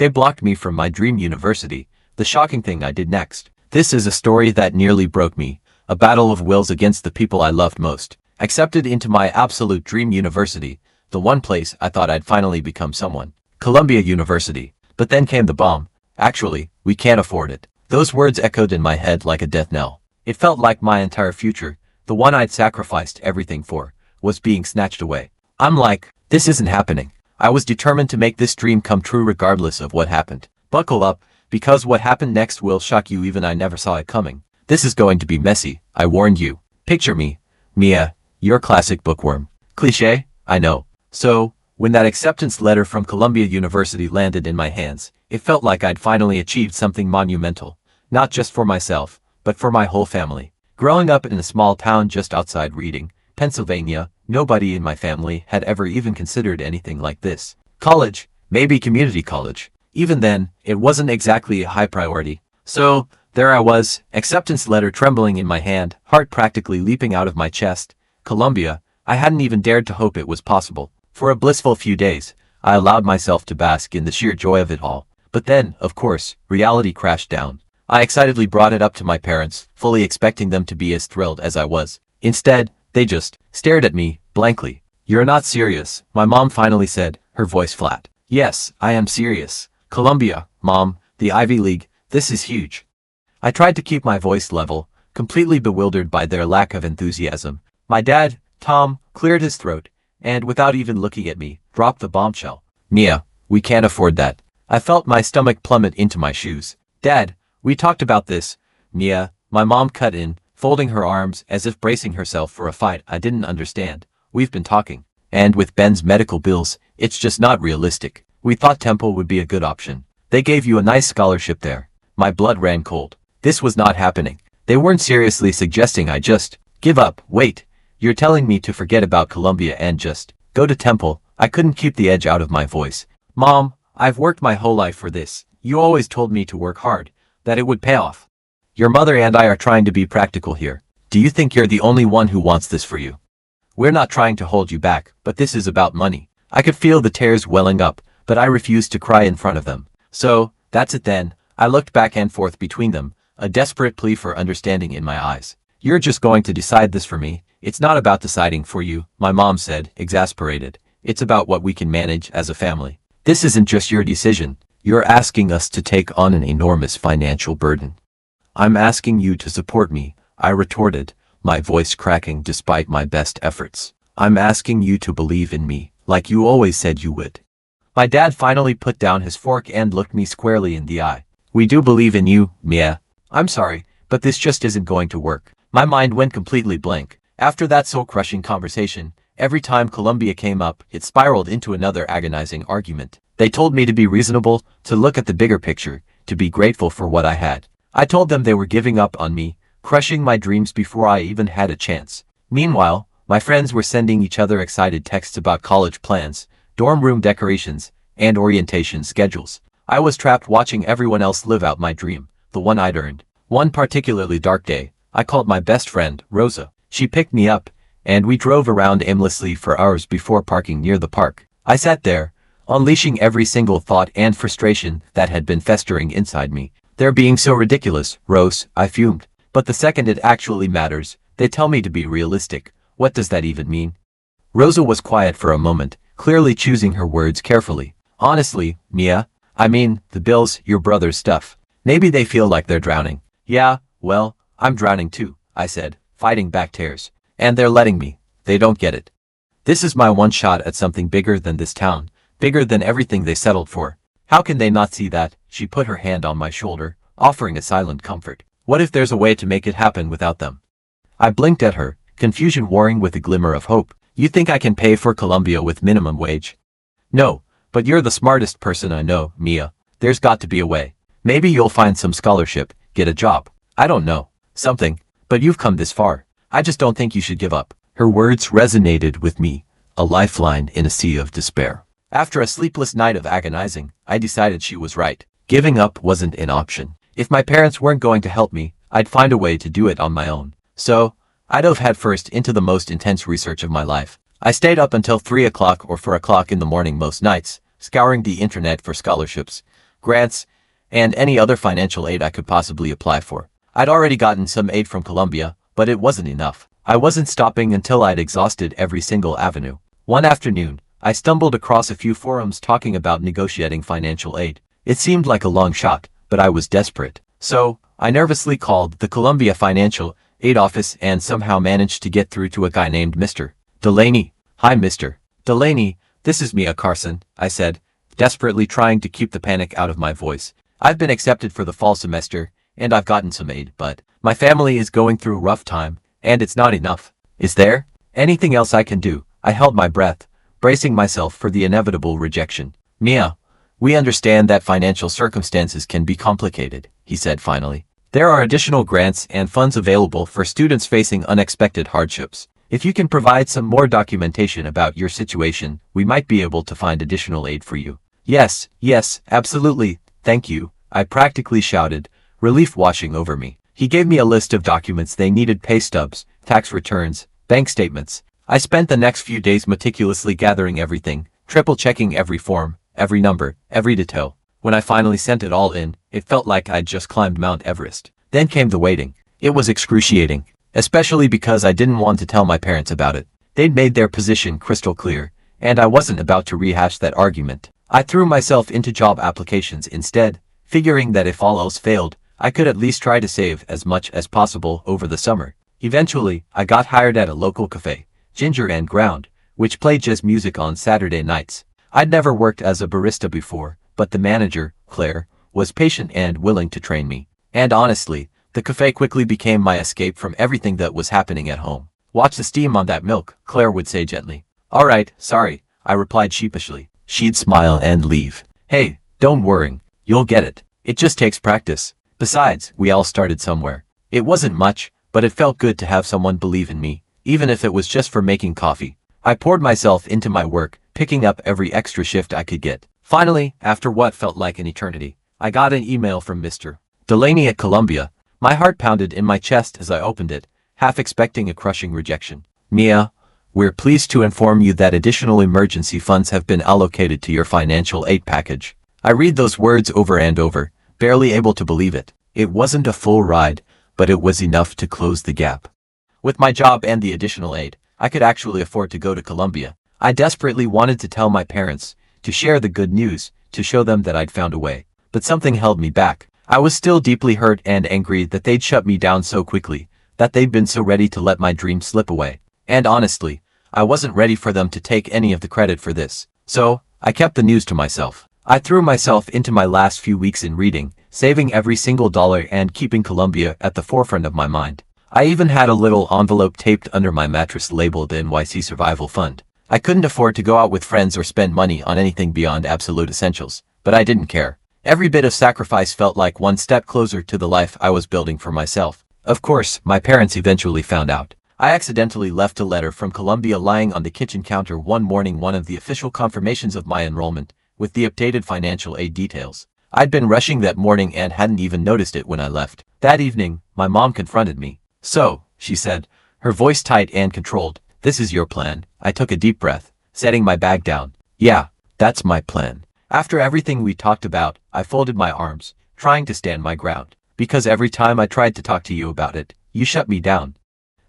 They blocked me from my dream university. The shocking thing I did next. This is a story that nearly broke me. A battle of wills against the people I loved most. Accepted into my absolute dream university. The one place I thought I'd finally become someone. Columbia University. But then came the bomb. Actually, we can't afford it. Those words echoed in my head like a death knell. It felt like my entire future, the one I'd sacrificed everything for, was being snatched away. I'm like, this isn't happening. I was determined to make this dream come true regardless of what happened. Buckle up, because what happened next will shock you. Even I never saw it coming. This is going to be messy, I warned you. Picture me, Mia, your classic bookworm. Cliché, I know. So, when that acceptance letter from Columbia University landed in my hands, it felt like I'd finally achieved something monumental. Not just for myself, but for my whole family. Growing up in a small town just outside Reading, Pennsylvania, nobody in my family had ever even considered anything like this. College, maybe community college. Even then, it wasn't exactly a high priority. So, there I was, acceptance letter trembling in my hand, heart practically leaping out of my chest. Columbia, I hadn't even dared to hope it was possible. For a blissful few days, I allowed myself to bask in the sheer joy of it all. But then, of course, reality crashed down. I excitedly brought it up to my parents, fully expecting them to be as thrilled as I was. Instead, they just stared at me, blankly. You're not serious, my mom finally said, her voice flat. Yes, I am serious. Columbia, Mom, the Ivy League, this is huge. I tried to keep my voice level, completely bewildered by their lack of enthusiasm. My dad, Tom, cleared his throat, and without even looking at me, dropped the bombshell. Mia, we can't afford that. I felt my stomach plummet into my shoes. Dad, we talked about this. Mia, my mom cut in, folding her arms as if bracing herself for a fight I didn't understand. We've been talking. And with Ben's medical bills, it's just not realistic. We thought Temple would be a good option. They gave you a nice scholarship there. My blood ran cold. This was not happening. They weren't seriously suggesting I just give up. Wait, you're telling me to forget about Columbia and just go to Temple? I couldn't keep the edge out of my voice. Mom, I've worked my whole life for this. You always told me to work hard, that it would pay off. Your mother and I are trying to be practical here. Do you think you're the only one who wants this for you? We're not trying to hold you back, but this is about money. I could feel the tears welling up, but I refused to cry in front of them. So, that's it then. I looked back and forth between them, a desperate plea for understanding in my eyes. You're just going to decide this for me. It's not about deciding for you, my mom said, exasperated. It's about what we can manage as a family. This isn't just your decision. You're asking us to take on an enormous financial burden. I'm asking you to support me, I retorted, my voice cracking despite my best efforts. I'm asking you to believe in me, like you always said you would. My dad finally put down his fork and looked me squarely in the eye. We do believe in you, Mia. I'm sorry, but this just isn't going to work. My mind went completely blank. After that soul-crushing conversation, every time Columbia came up, it spiraled into another agonizing argument. They told me to be reasonable, to look at the bigger picture, to be grateful for what I had. I told them they were giving up on me, crushing my dreams before I even had a chance. Meanwhile, my friends were sending each other excited texts about college plans, dorm room decorations, and orientation schedules. I was trapped watching everyone else live out my dream, the one I'd earned. One particularly dark day, I called my best friend, Rosa. She picked me up, and we drove around aimlessly for hours before parking near the park. I sat there, unleashing every single thought and frustration that had been festering inside me. They're being so ridiculous, Rose, I fumed. But the second it actually matters, they tell me to be realistic. What does that even mean? Rosa was quiet for a moment, clearly choosing her words carefully. Honestly, Mia, I mean, the bills, your brother's stuff. Maybe they feel like they're drowning. Yeah, well, I'm drowning too, I said, fighting back tears. And they're letting me. They don't get it. This is my one shot at something bigger than this town, bigger than everything they settled for. How can they not see that? She put her hand on my shoulder, offering a silent comfort. What if there's a way to make it happen without them? I blinked at her, confusion warring with a glimmer of hope. You think I can pay for Columbia with minimum wage? No, but you're the smartest person I know, Mia. There's got to be a way. Maybe you'll find some scholarship, get a job. I don't know. Something. But you've come this far. I just don't think you should give up. Her words resonated with me, a lifeline in a sea of despair. After a sleepless night of agonizing, I decided she was right. Giving up wasn't an option. If my parents weren't going to help me, I'd find a way to do it on my own. So, I dove headfirst into the most intense research of my life. I stayed up until 3 o'clock or 4 o'clock in the morning most nights, scouring the internet for scholarships, grants, and any other financial aid I could possibly apply for. I'd already gotten some aid from Colombia, but it wasn't enough. I wasn't stopping until I'd exhausted every single avenue. One afternoon, I stumbled across a few forums talking about negotiating financial aid. It seemed like a long shot, but I was desperate. So, I nervously called the Colombia Financial Aid Office and somehow managed to get through to a guy named Mr. Delaney. "Hi, Mr. Delaney, this is Mia Carson," I said, desperately trying to keep the panic out of my voice. "I've been accepted for the fall semester, and I've gotten some aid, but my family is going through a rough time, and it's not enough. Is there anything else I can do?" I held my breath, bracing myself for the inevitable rejection. "Mia, we understand that financial circumstances can be complicated," he said finally. "There are additional grants and funds available for students facing unexpected hardships. If you can provide some more documentation about your situation, we might be able to find additional aid for you." Yes, absolutely, thank you," I practically shouted, relief washing over me. He gave me a list of documents they needed: pay stubs, tax returns, bank statements. I spent the next few days meticulously gathering everything, triple-checking every form, every number, every detail. When I finally sent it all in, it felt like I'd just climbed Mount Everest. Then came the waiting. It was excruciating, especially because I didn't want to tell my parents about it. They'd made their position crystal clear, and I wasn't about to rehash that argument. I threw myself into job applications instead, figuring that if all else failed, I could at least try to save as much as possible over the summer. Eventually, I got hired at a local cafe, Ginger and Ground, which played jazz music on Saturday nights. I'd never worked as a barista before, but the manager, Claire, was patient and willing to train me. And honestly, the cafe quickly became my escape from everything that was happening at home. "Watch the steam on that milk," Claire would say gently. "All right, sorry," I replied sheepishly. She'd smile and leave. "Hey, don't worry, you'll get it. It just takes practice. Besides, we all started somewhere." It wasn't much, but it felt good to have someone believe in me, even if it was just for making coffee. I poured myself into my work, picking up every extra shift I could get. Finally, after what felt like an eternity, I got an email from Mr. Delaney at Columbia. My heart pounded in my chest as I opened it, half expecting a crushing rejection. "Mia, we're pleased to inform you that additional emergency funds have been allocated to your financial aid package." I read those words over and over, barely able to believe it. It wasn't a full ride, but it was enough to close the gap. With my job and the additional aid, I could actually afford to go to Columbia. I desperately wanted to tell my parents, to share the good news, to show them that I'd found a way. But something held me back. I was still deeply hurt and angry that they'd shut me down so quickly, that they'd been so ready to let my dream slip away. And honestly, I wasn't ready for them to take any of the credit for this. So, I kept the news to myself. I threw myself into my last few weeks in reading, saving every single dollar and keeping Columbia at the forefront of my mind. I even had a little envelope taped under my mattress labeled NYC Survival Fund. I couldn't afford to go out with friends or spend money on anything beyond absolute essentials, but I didn't care. Every bit of sacrifice felt like one step closer to the life I was building for myself. Of course, my parents eventually found out. I accidentally left a letter from Columbia lying on the kitchen counter one morning, one of the official confirmations of my enrollment, with the updated financial aid details. I'd been rushing that morning and hadn't even noticed it when I left. That evening, my mom confronted me. "So," she said, her voice tight and controlled, "this is your plan." I took a deep breath, setting my bag down. "Yeah, that's my plan." After everything we talked about, I folded my arms, trying to stand my ground. "Because every time I tried to talk to you about it, you shut me down.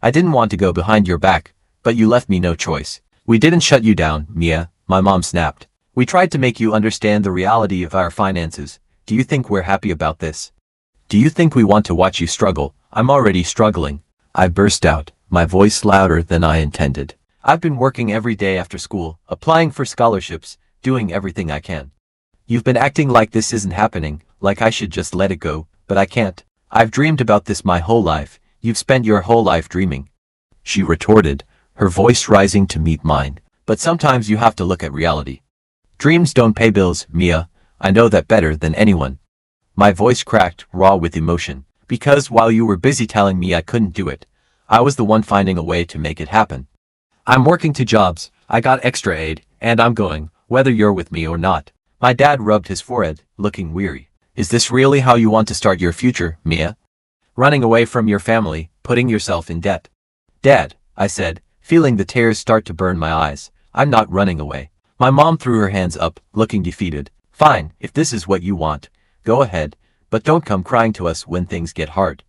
I didn't want to go behind your back, but you left me no choice." "We didn't shut you down, Mia," my mom snapped. "We tried to make you understand the reality of our finances. Do you think we're happy about this? Do you think we want to watch you struggle? I'm already struggling." I burst out, my voice louder than I intended. "I've been working every day after school, applying for scholarships, doing everything I can. You've been acting like this isn't happening, like I should just let it go, but I can't. I've dreamed about this my whole life. You've spent your whole life dreaming," she retorted, her voice rising to meet mine. "But sometimes you have to look at reality. Dreams don't pay bills, Mia. I know that better than anyone." My voice cracked, raw with emotion, because while you were busy telling me I couldn't do it, I was the one finding a way to make it happen. "I'm working 2 jobs, I got extra aid, and I'm going, whether you're with me or not." My dad rubbed his forehead, looking weary. "Is this really how you want to start your future, Mia? Running away from your family, putting yourself in debt?" "Dad," I said, feeling the tears start to burn my eyes, "I'm not running away." My mom threw her hands up, looking defeated. Fine, if this is what you want, go ahead, but don't come crying to us when things get hard.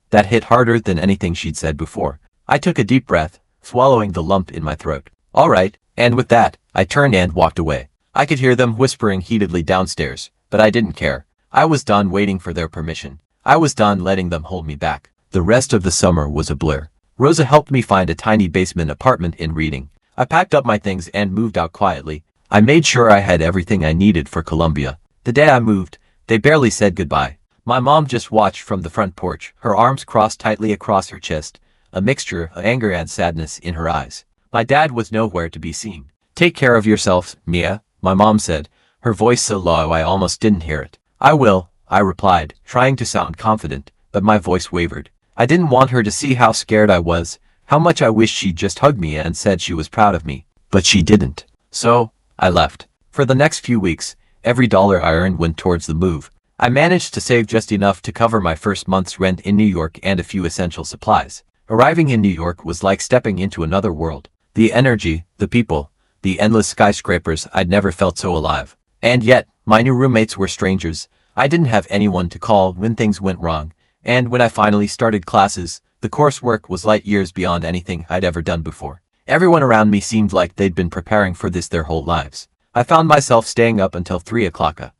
That hit harder than anything she'd said before. I took a deep breath, swallowing the lump in my throat. All right, and with that, I turned and walked away. I could hear them whispering heatedly downstairs, but I didn't care. I was done waiting for their permission. I was done letting them hold me back. The rest of the summer was a blur. Rosa helped me find a tiny basement apartment in Reading. I packed up my things and moved out quietly. I made sure I had everything I needed for Columbia. The day I moved, they barely said goodbye. My mom just watched from the front porch, her arms crossed tightly across her chest, a mixture of anger and sadness in her eyes. My dad was nowhere to be seen. Take care of yourself, Mia, my mom said, her voice so low I almost didn't hear it. I will, I replied, trying to sound confident, but my voice wavered. I didn't want her to see how scared I was, how much I wished she'd just hug me and said she was proud of me. But she didn't. So, I left. For the next few weeks, every dollar I earned went towards the move. I managed to save just enough to cover my first month's rent in New York and a few essential supplies. Arriving in New York was like stepping into another world. The energy, the people, the endless skyscrapers, I'd never felt so alive. And yet, my new roommates were strangers. I didn't have anyone to call when things went wrong, and when I finally started classes, the coursework was light years beyond anything I'd ever done before. Everyone around me seemed like they'd been preparing for this their whole lives. I found myself staying up until 3 o'clock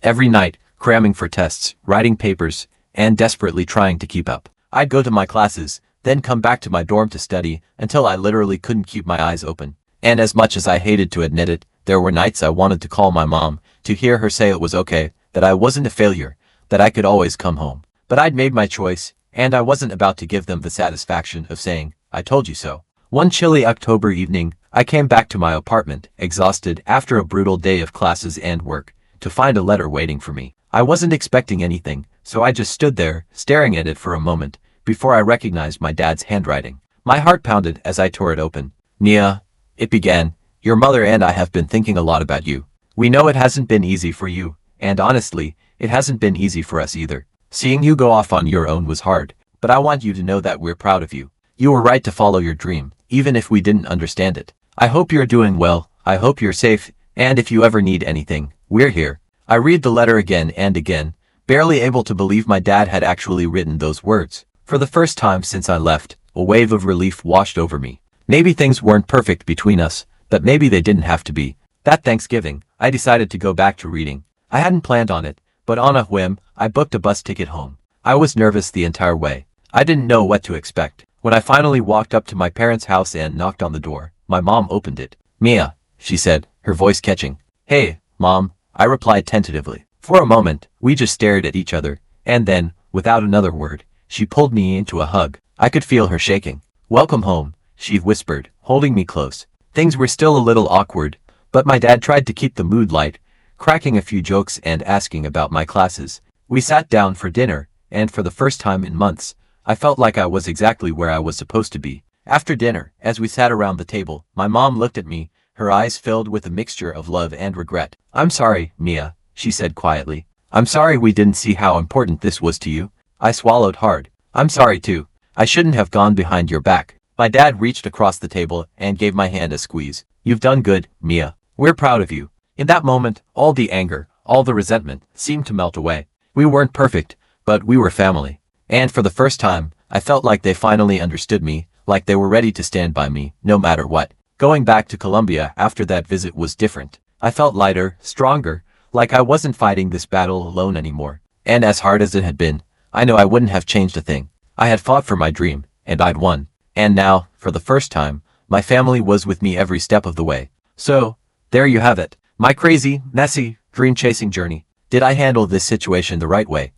every night, cramming for tests, writing papers, and desperately trying to keep up. I'd go to my classes, then come back to my dorm to study until I literally couldn't keep my eyes open. And as much as I hated to admit it, there were nights I wanted to call my mom, to hear her say it was okay, that I wasn't a failure, that I could always come home. But I'd made my choice, and I wasn't about to give them the satisfaction of saying, I told you so. One chilly October evening, I came back to my apartment, exhausted after a brutal day of classes and work, to find a letter waiting for me. I wasn't expecting anything, so I just stood there, staring at it for a moment, before I recognized my dad's handwriting. My heart pounded as I tore it open. Mia, it began, your mother and I have been thinking a lot about you. We know it hasn't been easy for you, and honestly, it hasn't been easy for us either. Seeing you go off on your own was hard, but I want you to know that we're proud of you. You were right to follow your dream, even if we didn't understand it. I hope you're doing well, I hope you're safe, and if you ever need anything, we're here. I read the letter again and again, barely able to believe my dad had actually written those words. For the first time since I left, a wave of relief washed over me. Maybe things weren't perfect between us, but maybe they didn't have to be. That Thanksgiving, I decided to go back to Reading. I hadn't planned on it, but on a whim, I booked a bus ticket home. I was nervous the entire way. I didn't know what to expect. When I finally walked up to my parents' house and knocked on the door, my mom opened it. Mia, she said, her voice catching. Hey, Mom, I replied tentatively. For a moment, we just stared at each other, and then, without another word, she pulled me into a hug. I could feel her shaking. Welcome home, she whispered, holding me close. Things were still a little awkward, but my dad tried to keep the mood light, cracking a few jokes and asking about my classes. We sat down for dinner, and for the first time in months, I felt like I was exactly where I was supposed to be. After dinner, as we sat around the table, my mom looked at me, her eyes filled with a mixture of love and regret. I'm sorry, Mia, she said quietly. I'm sorry we didn't see how important this was to you. I swallowed hard. I'm sorry too. I shouldn't have gone behind your back. My dad reached across the table and gave my hand a squeeze. You've done good, Mia. We're proud of you. In that moment, all the anger, all the resentment, seemed to melt away. We weren't perfect, but we were family. And for the first time, I felt like they finally understood me, like they were ready to stand by me, no matter what. Going back to Columbia after that visit was different. I felt lighter, stronger, like I wasn't fighting this battle alone anymore. And as hard as it had been, I know I wouldn't have changed a thing. I had fought for my dream, and I'd won. And now, for the first time, my family was with me every step of the way. So, there you have it. My crazy, messy, dream-chasing journey. Did I handle this situation the right way?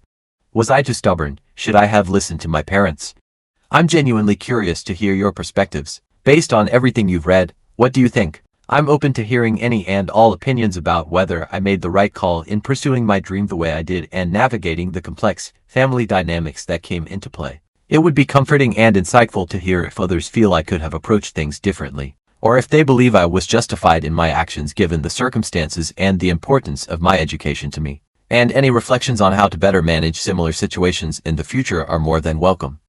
Was I too stubborn? Should I have listened to my parents? I'm genuinely curious to hear your perspectives. Based on everything you've read, what do you think? I'm open to hearing any and all opinions about whether I made the right call in pursuing my dream the way I did and navigating the complex family dynamics that came into play. It would be comforting and insightful to hear if others feel I could have approached things differently, or if they believe I was justified in my actions given the circumstances and the importance of my education to me. And any reflections on how to better manage similar situations in the future are more than welcome.